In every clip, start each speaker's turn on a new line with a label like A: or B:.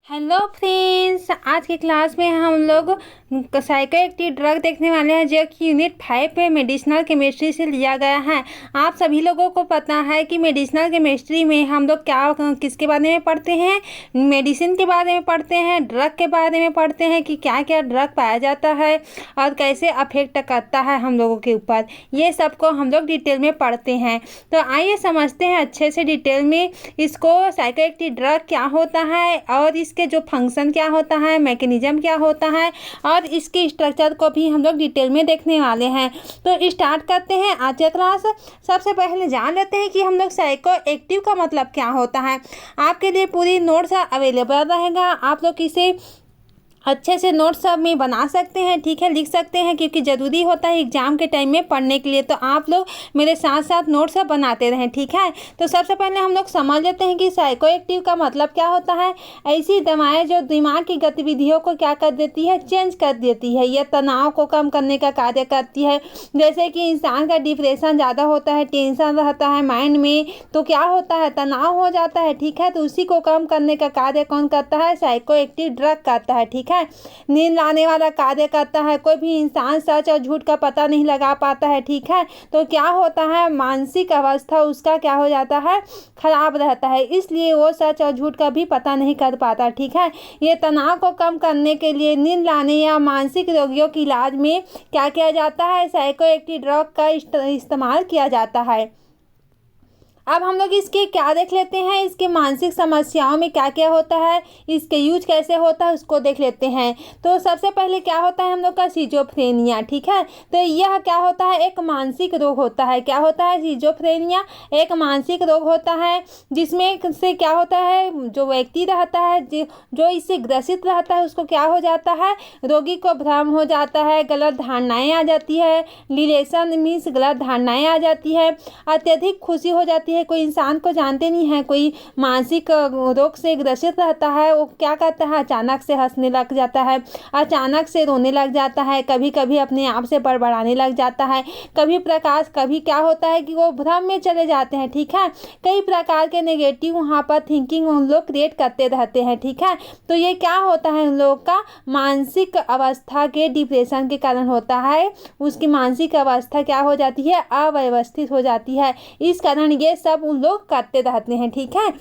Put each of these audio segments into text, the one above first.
A: Hello friends, आज की class में हम लोग साइकोएक्टिव ड्रग देखने वाले हैं जो कि यूनिट 5 में मेडिसिनल केमिस्ट्री से लिया गया है। आप सभी लोगों को पता है कि मेडिसिनल केमिस्ट्री में हम लोग किसके बारे में पढ़ते हैं। मेडिसिन के बारे में पढ़ते हैं, ड्रग के बारे में पढ़ते हैं कि क्या क्या ड्रग पाया जाता है और कैसे अफेक्ट करता है हम लोगों के ऊपर। ये सब को हम लोग डिटेल में पढ़ते हैं। तो आइए समझते हैं अच्छे से डिटेल में इसको, साइकोएक्टिव ड्रग क्या होता है और इसके जो फंक्शन क्या होता है, मैकेनिज्म क्या होता है और इसके स्ट्रक्चर को भी हम लोग डिटेल में देखने वाले हैं। तो स्टार्ट करते हैं आज का क्लास। सबसे पहले जान लेते हैं कि हम लोग साइकोएक्टिव का मतलब क्या होता है। आपके लिए पूरी नोट्स अवेलेबल रहेगा, आप लोग इसे अच्छे से नोट्स सब में बना सकते हैं, ठीक है, लिख सकते हैं, क्योंकि ज़रूरी होता है एग्जाम के टाइम में पढ़ने के लिए। तो आप लोग मेरे साथ साथ नोट्स सब बनाते रहें, ठीक है। तो सबसे पहले हम लोग समझ लेते हैं कि साइकोएक्टिव का मतलब क्या होता है। ऐसी दवाएं जो दिमाग की गतिविधियों को क्या कर देती है, चेंज कर देती है, या तनाव को कम करने का कार्य करती है। जैसे कि इंसान का डिप्रेशन ज़्यादा होता है, टेंशन रहता है माइंड में, तो क्या होता है, तनाव हो जाता है, ठीक है। तो उसी को कम करने का कार्य कौन करता है, साइकोएक्टिव ड्रग करता है, ठीक है। नींद लाने वाला कार्य करता है। कोई भी इंसान सच और झूठ का पता नहीं लगा पाता है, ठीक है। तो क्या होता है, मानसिक अवस्था उसका क्या हो जाता है, खराब रहता है, इसलिए वो सच और झूठ का भी पता नहीं कर पाता, ठीक है। ये तनाव को कम करने के लिए नींद लाने या मानसिक रोगियों की इलाज में क्या किया जाता है, साइकोएक्टिव ड्रग का इस्तेमाल किया जाता है। अब हम लोग इसके क्या देख लेते हैं, इसके मानसिक समस्याओं में क्या क्या होता है, इसके यूज कैसे होता है उसको देख लेते हैं। तो सबसे पहले क्या होता है हम लोग का सिजोफ्रेनिया, ठीक है। तो यह क्या होता है, एक मानसिक रोग होता है। क्या होता है, सिजोफ्रेनिया एक मानसिक रोग होता है, जिसमें से क्या होता है, जो व्यक्ति रहता है जो इससे ग्रसित रहता है उसको क्या हो जाता है, रोगी को भ्रम हो जाता है, गलत धारणाएँ आ जाती है, रिलेशन मीन्स गलत धारणाएँ आ जाती है, अत्यधिक खुशी हो जाती है। कोई इंसान को जानते नहीं है, कोई मानसिक रोग से ग्रसित रहता है, वो क्या करता है, अचानक से हंसने लग जाता है, अचानक से रोने लग जाता है, कभी कभी अपने आप से बड़बड़ाने लग जाता है, कभी क्या होता है कि वो भ्रम में चले जाते हैं, ठीक है। कई प्रकार के नेगेटिव वहाँ पर थिंकिंग उन लोग क्रिएट करते रहते हैं, ठीक है। तो ये क्या होता है, उन लोग का मानसिक अवस्था के डिप्रेशन के कारण होता है। उसकी मानसिक अवस्था क्या हो जाती है, अव्यवस्थित हो जाती है। इस कारण ये सब उन लोग करते रहते हैं, ठीक है।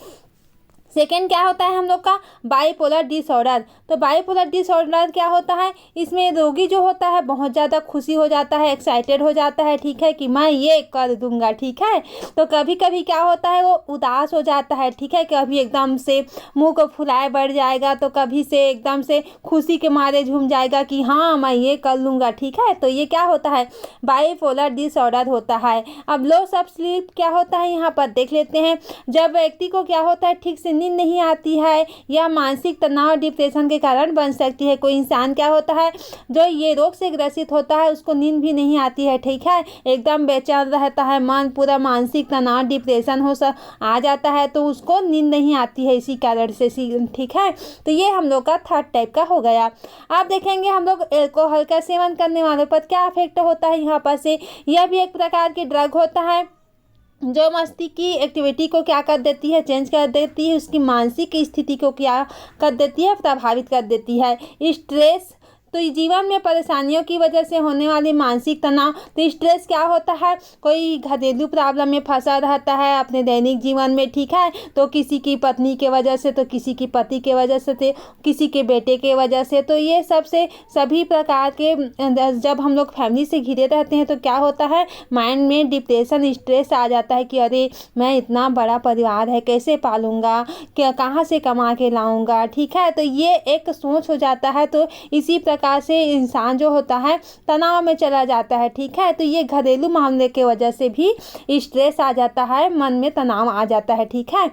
A: सेकेंड क्या होता है हम लोग का, बाइपोलर डिसऑर्डर। तो बाइपोलर डिसऑर्डर क्या होता है, इसमें रोगी जो होता है बहुत ज़्यादा खुशी हो जाता है, एक्साइटेड हो जाता है, ठीक है, कि मैं ये कर दूंगा, ठीक है। तो कभी कभी क्या होता है, वो उदास हो जाता है, ठीक है। कभी एकदम से मुंह को फुलाए बढ़ जाएगा, तो कभी से एकदम से खुशी के मारे झूम जाएगा कि हाँ मैं ये कर लूँगा, ठीक है। तो ये क्या होता है, बाइपोलर डिसऑर्डर होता है। अब लो सब स्लीप क्या होता है, यहाँ पर देख लेते हैं। जब व्यक्ति को क्या होता है, ठीक से नींद नहीं आती है, या मानसिक तनाव डिप्रेशन के कारण बन सकती है। कोई इंसान क्या होता है जो ये रोग से ग्रसित होता है, उसको नींद भी नहीं आती है, ठीक है, एकदम बेचैन रहता है, मन पूरा मानसिक तनाव डिप्रेशन आ जाता है, तो उसको नींद नहीं आती है इसी कारण से, ठीक है। तो ये हम लोग का थर्ड टाइप का हो गया। आप देखेंगे हम लोग अल्कोहल का सेवन करने वालों पर क्या इफेक्ट होता है यहाँ पर से। यह भी एक प्रकार की ड्रग होता है जो मस्तिष्क की एक्टिविटी को क्या कर देती है, चेंज कर देती है, उसकी मानसिक स्थिति को क्या कर देती है, प्रभावित कर देती है। स्ट्रेस, तो जीवन में परेशानियों की वजह से होने वाली मानसिक तनाव। तो स्ट्रेस क्या होता है, कोई घरेलू प्रॉब्लम में फंसा रहता है अपने दैनिक जीवन में, ठीक है। तो किसी की पत्नी के वजह से, तो किसी की पति के वजह से, तो किसी के बेटे के वजह से। तो ये सबसे सभी प्रकार के जब हम लोग फैमिली से घिरे रहते हैं तो क्या होता है, माइंड में डिप्रेशन स्ट्रेस आ जाता है कि अरे मैं इतना बड़ा परिवार है कैसे पालूंगा, क्या कहाँ से कमा के लाऊंगा, ठीक है। तो ये एक सोच हो जाता है। तो इसी प्रकार से इंसान जो होता है तनाव में चला जाता है, ठीक है। तो ये घरेलू मामले के वजह से भी स्ट्रेस आ जाता है, मन में तनाव आ जाता है, ठीक है।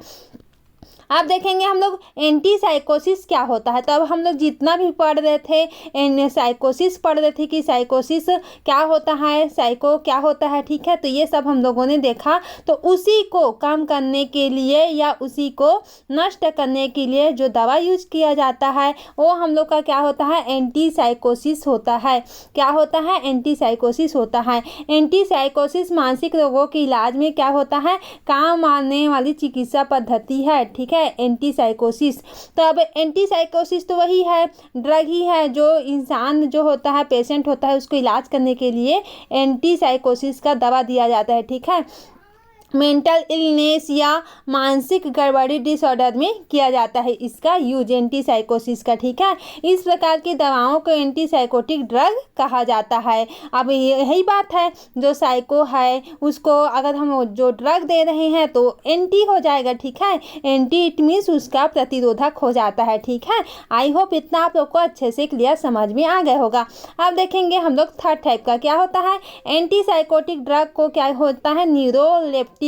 A: अब देखेंगे हम लोग एंटी साइकोसिस क्या होता है। तो अब हम लोग जितना भी पढ़ रहे थे साइकोसिस पढ़ रहे थे कि साइकोसिस क्या होता है, साइको क्या होता है, ठीक है। तो ये सब हम लोगों ने देखा। तो उसी को कम करने के लिए या उसी को नष्ट करने के लिए जो दवा यूज किया जाता है वो हम लोग का क्या होता है, एंटी साइकोसिस होता है। क्या होता है, एंटी साइकोसिस होता है। एंटी साइकोसिस मानसिक रोगों के इलाज में क्या होता है, काम आने वाली चिकित्सा पद्धति है, ठीक है। है एंटीसाइकोसिस। तो अब एंटीसाइकोसिस तो वही है, ड्रग ही है जो इंसान जो होता है, पेशेंट होता है, उसको इलाज करने के लिए एंटीसाइकोसिस का दवा दिया जाता है। ठीक है, मेंटल इलनेस या मानसिक गड़बड़ी डिसऑर्डर में किया जाता है इसका यूज एंटीसाइकोसिस का। ठीक है, इस प्रकार की दवाओं को एंटीसाइकोटिक ड्रग कहा जाता है। अब यही बात है, जो साइको है उसको अगर हम जो ड्रग दे रहे हैं तो एंटी हो जाएगा। ठीक है, एंटी इट मीन्स उसका प्रतिरोधक हो जाता है। ठीक है, आई होप इतना आप लोग को अच्छे से क्लियर समझ में आ गया होगा। अब देखेंगे हम लोग थर्ड टाइप का क्या होता है। एंटीसाइकोटिक ड्रग को क्या होता है, न्यूरोलेप्टिक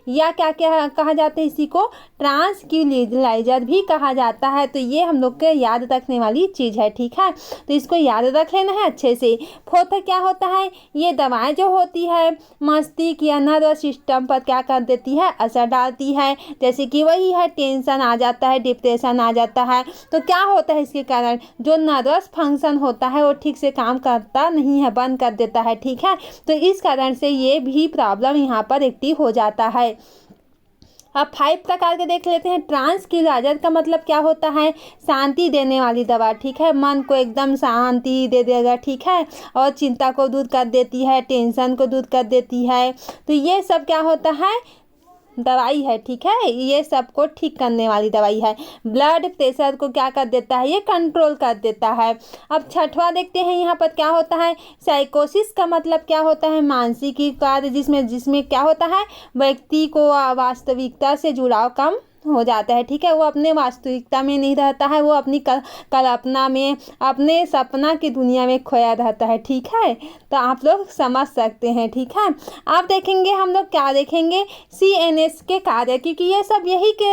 A: या क्या क्या कहा जाता है, इसी को ट्रांसक्यूलिलाइजर भी कहा जाता है। तो ये हम लोग के याद रखने वाली चीज़ है। ठीक है, तो इसको याद रख लेना है अच्छे से। फोर्थ क्या होता है, ये दवाएं जो होती है मस्तिष्क या नर्वस सिस्टम पर क्या कर देती है, असर डालती है। जैसे कि वही है, टेंशन आ जाता है, डिप्रेशन आ जाता है। तो क्या होता है इसके कारण, जो नर्वस फंक्शन होता है वो ठीक से काम करता नहीं है, बंद कर देता है। ठीक है, तो इस कारण से ये भी प्रॉब्लम यहाँ पर एक्टिव हो जाता है। अब 5 प्रकार के देख लेते हैं। ट्रांसक्यूलाइजर का मतलब क्या होता है, शांति देने वाली दवा। ठीक है, मन को एकदम शांति दे देगा। ठीक है, और चिंता को दूर कर देती है, टेंशन को दूर कर देती है। तो ये सब क्या होता है, दवाई है। ठीक है, ये सबको ठीक करने वाली दवाई है। ब्लड प्रेशर को क्या कर देता है, ये कंट्रोल कर देता है। अब छठवां देखते हैं, यहाँ पर क्या होता है। साइकोसिस का मतलब क्या होता है, मानसिक कार्य जिसमें क्या होता है, व्यक्ति को वास्तविकता से जुड़ाव कम हो जाता है। ठीक है, वो अपने वास्तविकता में नहीं रहता है, वो अपनी कल्पना में, अपने सपना की दुनिया में खोया रहता है। ठीक है, तो आप लोग समझ सकते हैं। ठीक है, आप देखेंगे हम लोग क्या देखेंगे, CNS के कार्य, क्योंकि ये सब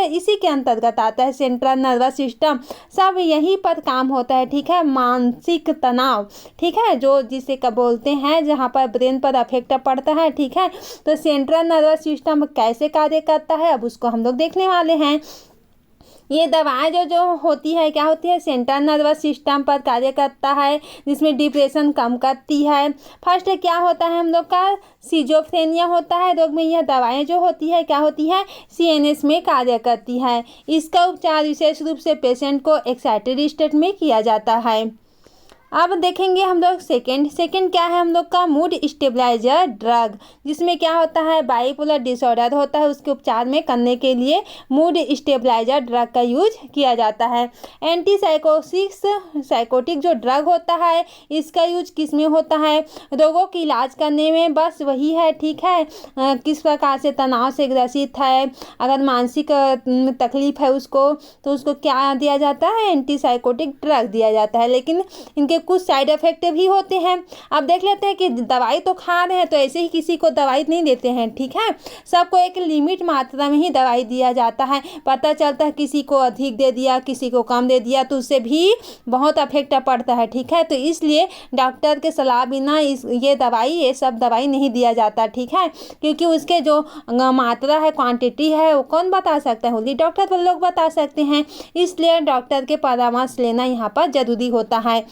A: इसी के अंतर्गत आता है। सेंट्रल नर्वस सिस्टम सब यहीं पर काम होता है। ठीक है, मानसिक तनाव, ठीक है, जो जिसे बोलते हैं, जहाँ पर ब्रेन पर अफेक्ट पड़ता है। ठीक है, तो सेंट्रल नर्वस सिस्टम कैसे कार्य करता है, अब उसको हम लोग देखने वाले हैं। ये दवाएं जो होती है, क्या होती है, सेंट्रल नर्वस सिस्टम पर कार्य करता है, जिसमें डिप्रेशन कम करती है। फर्स्ट क्या होता है, हम लोग का सिजोफ्रेनिया होता है रोग में। यह दवाएं जो होती है क्या होती है, CNS में कार्य करती है। इसका उपचार विशेष रूप से पेशेंट को एक्साइटेड स्टेट में किया जाता है। अब देखेंगे हम लोग सेकंड क्या है, हम लोग का मूड स्टेबलाइजर ड्रग, जिसमें क्या होता है, बाइपोलर डिसऑर्डर होता है, उसके उपचार में करने के लिए मूड स्टेबलाइजर ड्रग का यूज किया जाता है। साइकोटिक जो ड्रग होता है, इसका यूज किस में होता है, रोगों की इलाज करने में। बस वही है। ठीक है, किस प्रकार से तनाव से ग्रसित है, अगर मानसिक तकलीफ है उसको, तो उसको क्या दिया जाता है, एंटीसाइकोटिक ड्रग दिया जाता है। लेकिन इनके कुछ साइड इफेक्ट भी होते हैं। अब देख लेते हैं कि दवाई तो खा रहे हैं तो ऐसे ही किसी को दवाई नहीं देते हैं। ठीक है, सबको एक लिमिट मात्रा में ही दवाई दिया जाता है। पता चलता है किसी को अधिक दे दिया, किसी को कम दे दिया, तो उससे भी बहुत इफेक्ट पड़ता है। ठीक है, तो इसलिए डॉक्टर के सलाह बिना ये सब दवाई नहीं दिया जाता। ठीक है, क्योंकि उसके जो मात्रा है, क्वांटिटी है, वो कौन बता सकता है, ओनली डॉक्टर लोग बता सकते हैं। इसलिए डॉक्टर के परामर्श लेना यहाँ पर जरूरी होता है।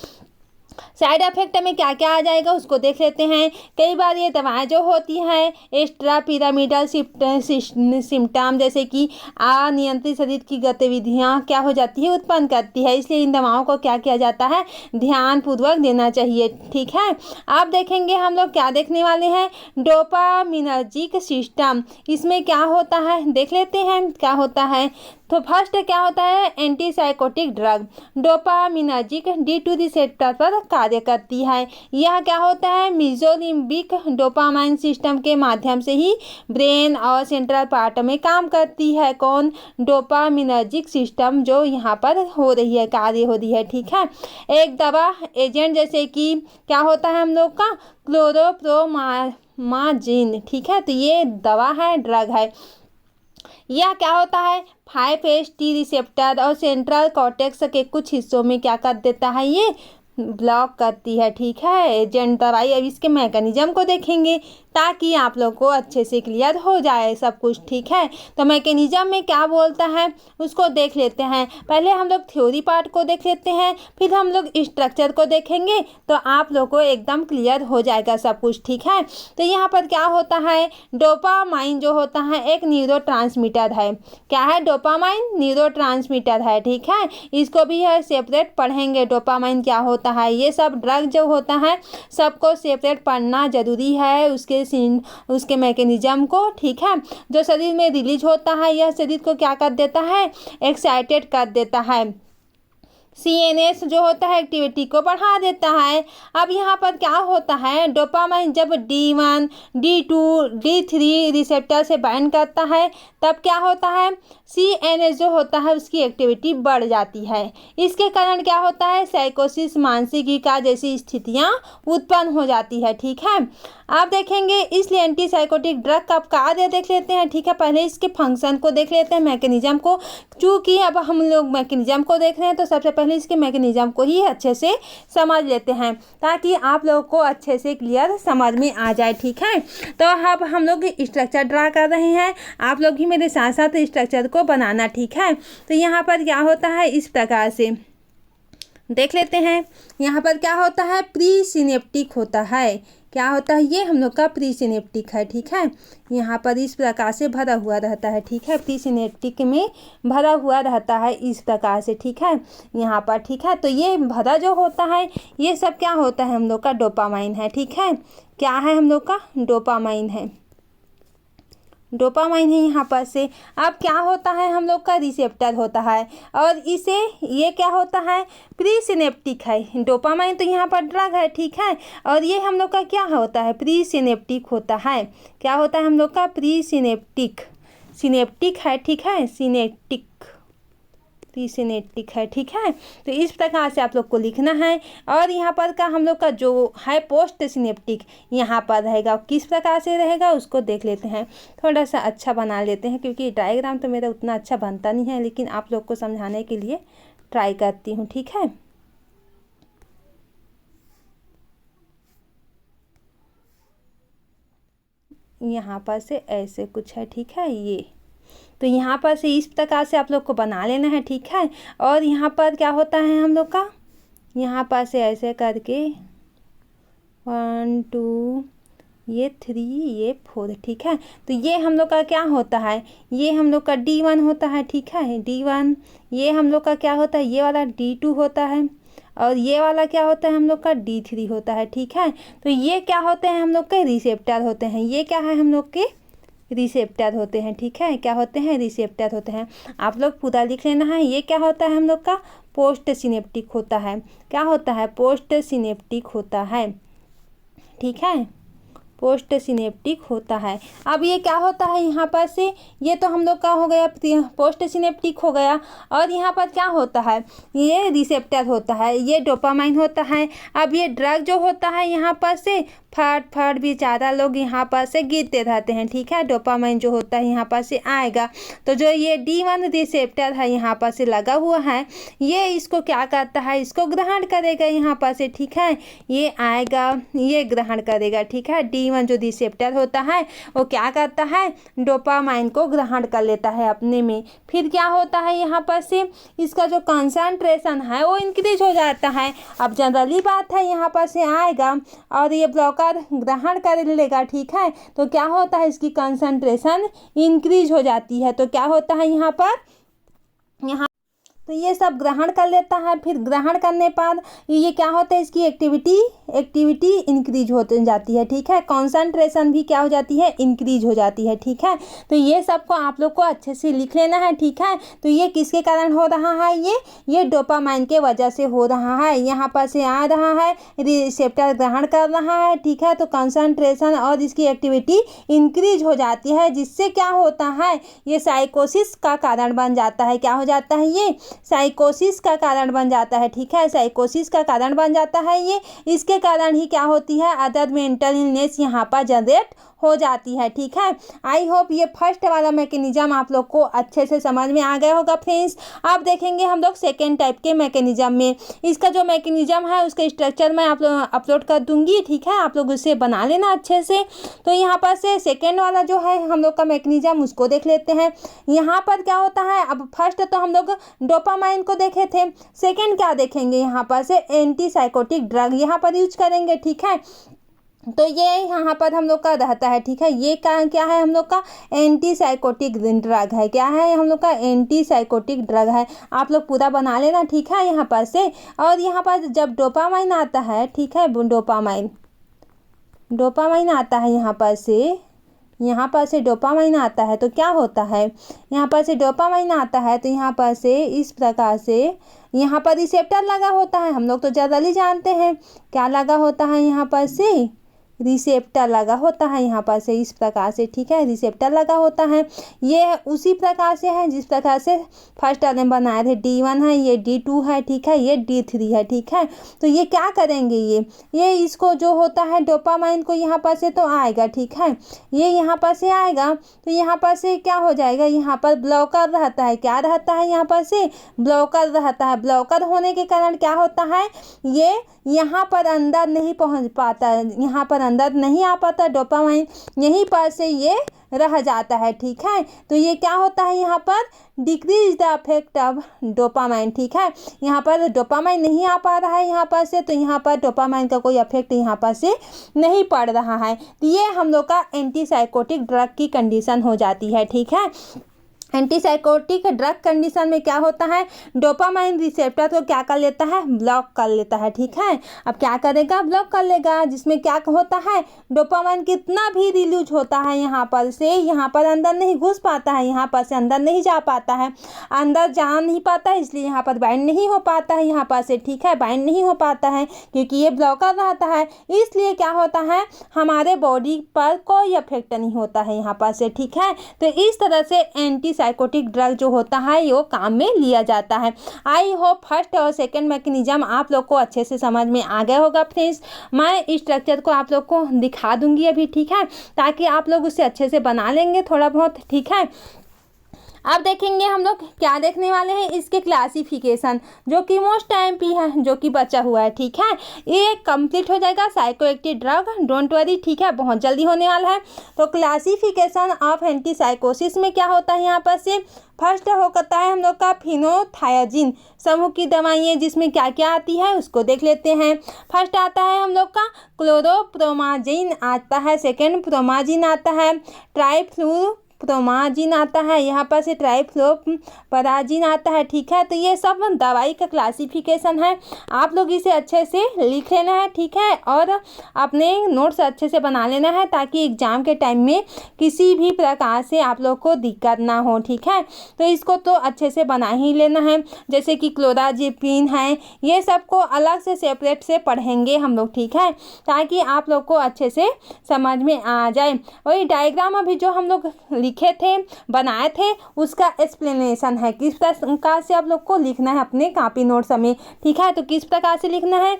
A: साइड इफेक्ट में क्या क्या आ जाएगा उसको देख लेते हैं। कई बार ये दवाएं जो होती हैं एक्स्ट्रा पिरामिडल सिम्टम, जैसे कि अनियंत्रित शरीर की गतिविधियां क्या हो जाती है, उत्पन्न करती है। इसलिए इन दवाओं को क्या किया जाता है, ध्यान पूर्वक देना चाहिए। ठीक है, आप देखेंगे हम लोग क्या देखने वाले हैं, डोपामिनर्जिक सिस्टम। इसमें क्या होता है देख लेते हैं क्या होता है। तो फर्स्ट क्या होता है, antipsychotic drug dopaminergic D2 receptor पर कार्य करती है। यह क्या होता है, मेसोलिम्बिक डोपामाइन सिस्टम के माध्यम से ही ब्रेन और सेंट्रल पार्ट में काम करती है। कौन, डोपामिनर्जिक सिस्टम जो यहाँ पर हो रही है, कार्य हो रही है। ठीक है, एक दवा एजेंट जैसे कि क्या होता है हम लोग का क्लोरोप्रोमाजिन। ठीक है, तो ये दवा है, ड्रग है। यह क्या होता है, 5HT रिसेप्टर और सेंट्रल कॉर्टेक्स के कुछ हिस्सों में क्या कर देता है, ये ब्लॉक करती है, ठीक है। एजेंट दवाई, अब इसके मैकेनिज्म को देखेंगे ताकि आप लोग को अच्छे से क्लियर हो जाए सब कुछ, ठीक है। तो मैकेनिज्म में क्या बोलता है उसको देख लेते हैं। पहले हम लोग थ्योरी पार्ट को देख लेते हैं, फिर हम लोग स्ट्रक्चर को देखेंगे, तो आप लोग को एकदम क्लियर हो जाएगा सब कुछ, ठीक है। तो यहाँ पर क्या होता है, डोपामाइन जो होता है एक न्यूरोट्रांसमीटर है। क्या है, डोपामाइन न्यूरोट्रांसमीटर है, ठीक है। इसको भी है सेपरेट पढ़ेंगे, डोपामाइन क्या होता है। ये सब ड्रग जो होता है सबको सेपरेट पढ़ना जरूरी है, उसके मैकेनिज्म को, ठीक है। जो शरीर में रिलीज होता है यह शरीर को क्या कर देता है, एक्साइटेड कर देता है। CNS जो होता है एक्टिविटी को बढ़ा देता है। अब यहाँ पर क्या होता है, डोपामाइन जब D1, D2, D3 रिसेप्टर से बाइंड करता है तब क्या होता है, CNS जो होता है उसकी एक्टिविटी बढ़ जाती है। इसके कारण क्या होता है, साइकोसिस, मानसिक विकार जैसी स्थितियाँ उत्पन्न हो जाती है, ठीक है। आप देखेंगे इसलिए एंटीसाइकोटिक ड्रग का कार्य देख लेते हैं, ठीक है। पहले इसके फंक्शन को देख लेते हैं, मैकेनिज्म को। चूँकि अब हम लोग मैकेनिज्म को देख रहे हैं तो सबसे पहले इसके मैकेनिज्म को ही अच्छे से समझ लेते हैं ताकि आप लोग को अच्छे से क्लियर समझ में आ जाए, ठीक है। तो अब हम लोग स्ट्रक्चर ड्रा कर रहे हैं, आप लोग ही मेरे साथ साथ स्ट्रक्चर को बनाना, ठीक है। तो यहाँ पर क्या होता है, इस प्रकार से देख लेते हैं। यहाँ पर क्या होता है, प्री सिनेप्टिक होता है। क्या होता है, ये हम लोग का प्री सिनेप्टिक है, ठीक है। यहाँ पर इस प्रकार से भरा हुआ रहता है, ठीक है। प्री सिनेप्टिक में भरा हुआ रहता है इस प्रकार से, ठीक है। यहाँ पर, ठीक है। तो ये भरा जो होता है ये सब क्या होता है, हम लोग का डोपामाइन है, ठीक है। क्या है, हम लोग का डोपामाइन है, डोपामाइन है यहाँ पर से। अब क्या होता है, हम लोग का रिसेप्टर होता है और इसे ये क्या होता है, प्री सिनेप्टिक है। डोपामाइन तो यहाँ पर ड्रग है, ठीक है। और ये हम लोग का क्या होता है, प्री सिनेप्टिक होता है। क्या होता है हम लोग का, प्री सिनेप्टिक, सिनेप्टिक है, ठीक है। सिनेप्टिक, प्री सिनेप्टिक है, ठीक है। तो इस प्रकार से आप लोग को लिखना है। और यहाँ पर का हम लोग का जो है पोस्ट सिनेप्टिक यहाँ पर रहेगा, किस प्रकार से रहेगा उसको देख लेते हैं। थोड़ा सा अच्छा बना लेते हैं क्योंकि डायग्राम तो मेरा उतना अच्छा बनता नहीं है, लेकिन आप लोग को समझाने के लिए ट्राई करती हूँ, ठीक है। यहाँ पर से ऐसे कुछ है, ठीक है। ये तो यहाँ पर से इस प्रकार से आप लोग को बना लेना है, ठीक है। और यहाँ पर क्या होता है हम लोग का, यहाँ पर से ऐसे करके 1 2 ये 3 ये 4, ठीक है। तो ये हम लोग का क्या होता है, ये हम लोग का D1 होता है, ठीक है। D1 ये हम लोग का क्या होता है, ये वाला D2 होता है और ये वाला क्या होता है हम लोग का D3 होता है, ठीक है। तो ये क्या होते हैं, हम लोग के रिसेप्टर होते हैं। ये क्या है, हम लोग के रिसेप्टर होते हैं, ठीक है। क्या होते हैं, रिसेप्टर होते हैं। आप लोग पूरा लिख लेना है। ये क्या होता है, हम लोग का पोस्ट सिनेप्टिक होता है। क्या होता है, पोस्ट सिनेप्टिक होता है, ठीक है। पोस्ट सिनेप्टिक होता है। अब ये क्या होता है, यहाँ पर से ये तो हम लोग का हो गया पोस्ट सिनेप्टिक हो गया। और यहाँ पर क्या होता है, ये रिसेप्टर होता है, ये डोपामाइन होता है। अब ये ड्रग जो होता है यहाँ पर से फट फट बेचारा लोग यहाँ पर से गिरते रहते हैं, ठीक है। डोपामाइन जो होता है यहाँ पर से आएगा, तो जो ये D1 रिसेप्टर है यहाँ पर से लगा हुआ है, ये इसको क्या करता है, इसको ग्रहण करेगा यहाँ पर से, ठीक है। ये आएगा, ये ग्रहण करेगा, ठीक है। D1 जो रिसेप्टर होता है वो क्या करता है, डोपामाइन को ग्रहण कर लेता है अपने में। फिर क्या होता है, यहाँ पर से इसका जो कंसंट्रेशन है वो इंक्रीज हो जाता है। अब जनरली बात है, यहाँ पर से आएगा और ये ब्लॉकर ग्रहण कर लेगा, ठीक है। तो क्या होता है, इसकी कंसंट्रेशन इंक्रीज हो जाती है। तो क्या होता है यहाँ पर, यहाँ तो ये सब ग्रहण कर लेता है। फिर ग्रहण करने पर ये क्या होता है, इसकी एक्टिविटी इंक्रीज होती जाती है, ठीक है। कॉन्सेंट्रेशन भी क्या हो जाती है, इंक्रीज हो जाती है, ठीक है। तो ये सबको आप लोग को अच्छे से लिख लेना है, ठीक है। तो ये किसके कारण हो रहा है, ये डोपामाइन के वजह से हो रहा है। यहाँ पर से आ रहा है, रिसेप्टर ग्रहण कर रहा है, ठीक है। तो कॉन्सेंट्रेशन और इसकी एक्टिविटी इंक्रीज हो जाती है, जिससे क्या होता है, ये साइकोसिस का कारण बन जाता है। क्या हो जाता है, ये साइकोसिस का कारण बन जाता है, ठीक है। साइकोसिस का कारण बन जाता है ये। इसके कारण ही क्या होती है, अदर मेंटल इलनेस यहाँ पर जनरेट हो जाती है। ठीक है, आई होप ये फर्स्ट वाला मैकेनिज्म आप लोग को अच्छे से समझ में आ गया होगा फ्रेंड्स। अब देखेंगे हम लोग सेकेंड टाइप के मैकेनिज्म में। इसका जो मैकेनिज्म है उसका स्ट्रक्चर मैं आप लोग अपलोड कर दूंगी। ठीक है, आप लोग उसे बना लेना अच्छे से। तो यहाँ पर से सेकेंड वाला जो है हम लोग का मैकेनिज्म उसको देख लेते हैं। यहाँ पर क्या होता है, अब फर्स्ट तो हम लोग डोपामाइन को देखे थे, सेकेंड क्या देखेंगे यहाँ पर से एंटीसाइकोटिक ड्रग यहाँ पर यूज करेंगे। ठीक है, तो ये यहाँ पर हम लोग का रहता है। ठीक है, ये क्या है हम लोग का एंटीसाइकोटिक ड्रग है। क्या है हम लोग का एंटीसाइकोटिक ड्रग है। आप लोग पूरा बना लेना। ठीक है, यहाँ पर से और यहाँ पर जब डोपामाइन आता है, ठीक है, डोपामाइन आता है यहाँ पर से डोपामाइन आता है तो क्या होता है, यहाँ पर से डोपामाइन आता है तो यहाँ पर से इस प्रकार से यहाँ पर रिसेप्टर लगा होता है। हम लोग तो जनरली जानते हैं क्या लगा होता है, यहाँ पर से रिसेप्टर लगा होता है यहाँ पर से इस प्रकार से। ठीक है, रिसेप्टर लगा होता है। ये उसी प्रकार से है जिस प्रकार से फर्स्ट वाले बनाए थे। D1 है, ये D2 है। ठीक है, ये D3 है। ठीक है, तो ये क्या करेंगे, ये इसको जो होता है डोपामाइन को यहाँ पर से तो आएगा। ठीक है, ये यहाँ पर से आएगा तो यहाँ पर से क्या हो जाएगा, यहाँ पर ब्लॉकर रहता है। क्या रहता है, यहाँ पर से ब्लॉकर रहता है। ब्लॉकर होने के कारण क्या होता है, ये यहाँ पर अंदर नहीं पहुँच पाता, यहाँ पर अंदर नहीं आ पाता डोपामाइन, यहीं पर से ये रह जाता है। ठीक है, तो ये क्या होता है, यहाँ पर decrease the effect of dopamine. ठीक है, यहाँ पर डोपामाइन नहीं आ पा रहा है यहाँ पर से, तो यहाँ पर डोपामाइन का कोई इफेक्ट यहाँ पर से नहीं पड़ रहा है। तो ये हम लोग का एंटीसाइकोटिक ड्रग की कंडीशन हो जाती है। ठीक है, एंटीसाइकोटिक ड्रग कंडीशन में क्या होता है, डोपामाइन रिसेप्टर को क्या कर लेता है, ब्लॉक कर लेता है। ठीक है, अब क्या करेगा, ब्लॉक कर लेगा, जिसमें क्या होता है, डोपामाइन कितना भी रिलीज होता है यहाँ पर से, यहाँ पर अंदर नहीं घुस पाता है, यहाँ पर से अंदर नहीं जा पाता है, अंदर जा नहीं पाता है, इसलिए यहाँ पर बाइंड नहीं हो पाता है यहाँ पर से। ठीक है, बाइंड नहीं हो पाता है क्योंकि ये ब्लॉकर रहता है, इसलिए क्या होता है, हमारे बॉडी पर कोई इफेक्ट नहीं होता है यहाँ पर से। ठीक है, तो इस तरह से एंटीसाइकोटिक ड्रग जो होता है वो काम में लिया जाता है। आई होप फर्स्ट और सेकंड मैकेनिज्म आप लोग को अच्छे से समझ में आ गया होगा फ्रेंड्स। मैं इस स्ट्रक्चर को आप लोग को दिखा दूंगी अभी। ठीक है, ताकि आप लोग उसे अच्छे से बना लेंगे थोड़ा बहुत। ठीक है, अब देखेंगे हम लोग क्या देखने वाले हैं, इसके क्लासिफिकेशन जो कि मोस्ट MP है, जो कि बचा हुआ है। ठीक है, ये कंप्लीट हो जाएगा साइकोएक्टिव ड्रग, डोंट वरी। ठीक है, बहुत जल्दी होने वाला है। तो क्लासिफिकेशन ऑफ एंटीसाइकोसिस में क्या होता है, यहाँ पर से फर्स्ट होता है हम लोग का फिनोथायाजिन समूह की दवाइयाँ, जिसमें क्या क्या आती है उसको देख लेते हैं। फर्स्ट आता है हम लोग का क्लोरोप्रोमाजिन आता है, सेकेंड प्रोमाजिन आता है, ट्राइफ्लूप्रोमाजिन आता है, यहाँ पर से ट्राइफ्लोपराजिन आता है। ठीक है, तो ये सब दवाई का क्लासिफिकेशन है, आप लोग इसे अच्छे से लिख लेना है। ठीक है, और अपने नोट्स अच्छे से बना लेना है ताकि एग्जाम के टाइम में किसी भी प्रकार से आप लोग को दिक्कत ना हो। ठीक है, तो इसको तो अच्छे से बना ही लेना है। जैसे कि क्लोराजिपिन है, ये सबको अलग से सेपरेट से पढ़ेंगे हम लोग। ठीक है, ताकि आप लोग को अच्छे से समझ में आ जाए। वही डायग्राम अभी जो हम लोग लिखे थे, बनाए थे, उसका एक्सप्लेनेशन है किस प्रकार से आप लोग को लिखना है अपने कॉपी नोट्स में। ठीक है, तो किस प्रकार से लिखना है,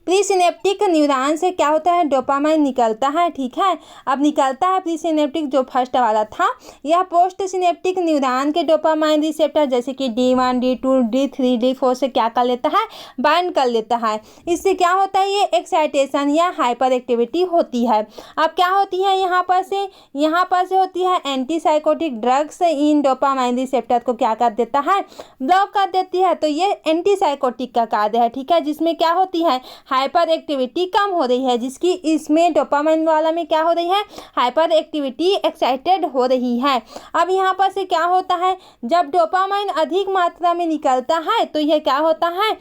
A: प्रीसिनेप्टिक न्यूरॉन से क्या होता है, डोपामाइन निकलता है। ठीक है, अब निकलता है प्रीसिनेप्टिक जो फर्स्ट वाला था, यह पोस्ट सिनेप्टिक न्यूरॉन के डोपामाइन रिसेप्टर जैसे कि D1, D2, D3, D4 से क्या कर लेता है, बाइंड कर लेता है। इससे क्या होता है, ये एक्साइटेशन या हाइपर एक्टिविटी होती है। अब क्या होती है, यहाँ पर से होती है antipsychotic drugs in dopamine receptor को क्या कर देता है, ब्लॉक कर देती है। तो ये एंटीसाइकोटिक का कार्य है। ठीक है, जिसमें क्या होती है, हाइपर एक्टिविटी कम हो रही है, जिसकी इसमें डोपामाइन वाला में क्या हो रही है, हाइपर एक्टिविटी एक्साइटेड हो रही है। अब यहाँ पर से क्या होता है, जब डोपामाइन अधिक मात्रा में निकलता है तो यह क्या होता है,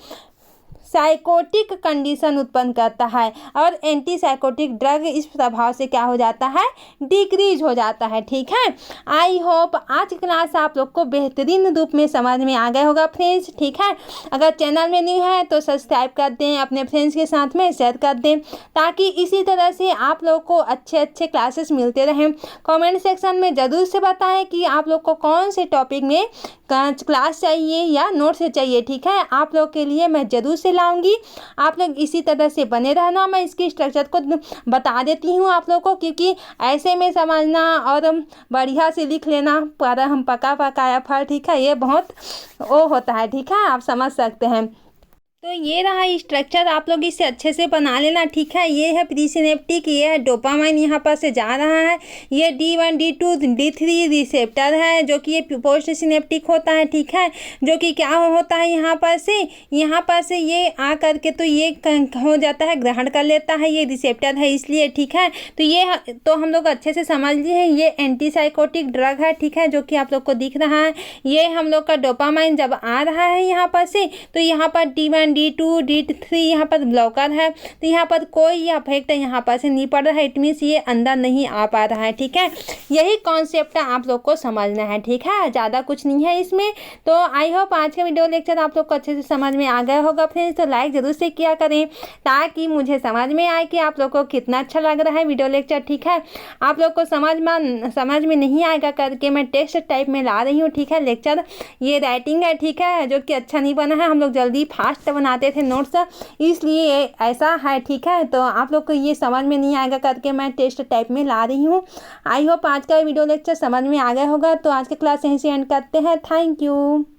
A: साइकोटिक कंडीशन उत्पन्न करता है और एंटीसाइकोटिक ड्रग इस प्रभाव से क्या हो जाता है, डिक्रीज हो जाता है। ठीक है, आई होप आज की क्लास आप लोग को बेहतरीन रूप में समझ में आ गया होगा फ्रेंड्स। ठीक है, अगर चैनल में न्यू है तो सब्सक्राइब कर दें, अपने फ्रेंड्स के साथ में शेयर कर दें, ताकि इसी तरह से आप लोग को अच्छे अच्छे क्लासेस मिलते रहें। कमेंट सेक्शन में ज़रूर से बताएं कि आप लोग को कौन से टॉपिक में क्लास चाहिए या नोट्स चाहिए। ठीक है, आप लोग के लिए मैं ज़रूर से बताऊँगी। आप लोग इसी तरह से बने रहना। मैं इसकी स्ट्रक्चर को बता देती हूँ आप लोग को, क्योंकि ऐसे में समझना और बढ़िया से लिख लेना पर हम पका पकाया फल, ठीक है, ये बहुत वो होता है, ठीक है, आप समझ सकते हैं। तो ये रहा स्ट्रक्चर, आप लोग इसे अच्छे से बना लेना, ठीक है। ये है प्री सिनेप्टिक, ये है डोपामाइन, यहाँ पर से जा रहा है। ये D1 D2 D3 रिसेप्टर है, जो कि ये पोस्ट सिनेप्टिक होता है, ठीक है। जो कि क्या होता है, यहाँ पर से ये आ करके तो ये हो जाता है, ग्रहण कर लेता है, ये रिसेप्टर है इसलिए, ठीक है। तो ये तो हम लोग अच्छे से समझ लिए हैं, ये एंटीसाइकोटिक ड्रग है, ठीक है, जो कि आप लोग को दिख रहा है। ये हम लोग का डोपामाइन जब आ रहा है यहाँ पर से, तो यहाँ पर D1 D2 D3 यहाँ पर ब्लॉकर है, तो यहाँ पर कोई इफेक्ट यहाँ पर से नहीं पड़ रहा है, इट मीन्स ये अंदर नहीं आ पा रहा है, ठीक है। यही कॉन्सेप्ट आप लोग को समझना है, ठीक है, ज़्यादा कुछ नहीं है इसमें। तो आई होप आज का वीडियो लेक्चर आप लोग को अच्छे से समझ में आ गया होगा फ्रेंड्स। तो लाइक ज़रूर से किया करें, ताकि मुझे समझ में आए कि आप लोग को कितना अच्छा लग रहा है वीडियो लेक्चर, ठीक है। आप लोग को समझ में नहीं आएगा करके मैं टेक्स्ट टाइप में ला रही हूँ, ठीक है। लेक्चर ये राइटिंग है, ठीक है, जो कि अच्छा नहीं बना है, हम लोग जल्दी फास्ट बनाते थे नोट्स, इसलिए ऐसा है, ठीक है। तो आप लोग को ये समझ में नहीं आएगा करके मैं टेस्ट टाइप में ला रही हूँ। आई होप आज का वीडियो लेक्चर समझ में आ गया होगा। तो आज का क्लास यहीं से एंड करते हैं। Thank you.